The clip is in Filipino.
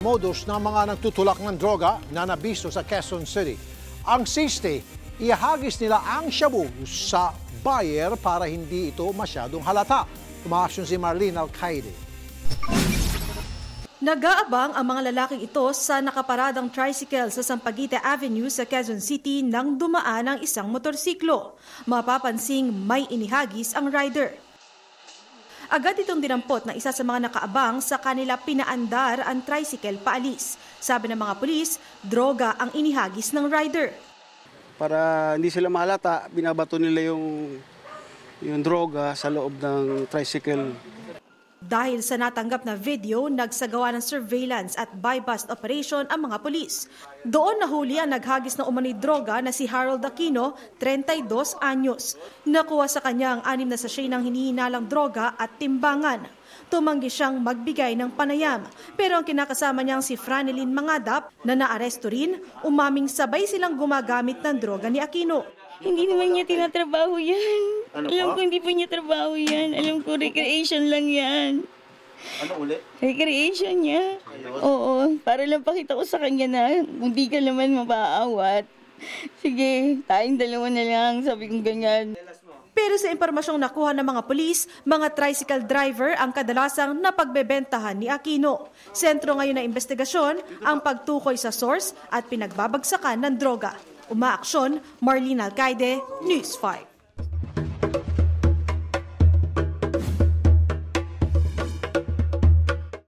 modus ng mga nagtutulak ng droga na nabisto sa Quezon City. Ang siste, ihagis nila ang shabu sa buyer para hindi ito masyadong halata. Umaksyon si Marlene Alcaide. Nag-aabang ang mga lalaking ito sa nakaparadang tricycle sa Sampaguita Avenue sa Quezon City nang dumaan ang isang motorsiklo. Mapapansing may inihagis ang rider. Agad itong dinampot ng isa sa mga nakaabang sa kanila pinaandar ang tricycle paalis. Sabi ng mga pulis, droga ang inihagis ng rider. Para hindi sila mahalata, binabato nila yung droga sa loob ng tricycle. Dahil sa natanggap na video, nagsagawa ng surveillance at buy-bust operation ang mga pulis. Doon nahuli ang naghagis na umano'y droga na si Harold Aquino, 32 anyos. Nakuha sa kanya ang 6 na sachet ng hinihinalang droga at timbangan. Tumanggi siyang magbigay ng panayam. Pero ang kinakasama niyang si Franelyn Mangadap na naaresto rin, umaming sabay silang gumagamit ng droga ni Aquino. Hindi naman niya tinatrabaho yan. Alam ko hindi po niya trabaho yan. Alam ko recreation lang yan. Ano ulit? Recreation niya. Oo, para lang pakita ko sa kanya na hindi ka naman mapaawat. Sige, tayong dalawa na lang, sabi kong ganyan. Pero sa impormasyong nakuha ng mga pulis, mga tricycle driver ang kadalasang napagbebentahan ni Aquino. Sentro ngayon ng investigasyon ang pagtukoy sa source at pinagbabagsakan ng droga. Umaaksyon, Marlene Alcaide, News 5.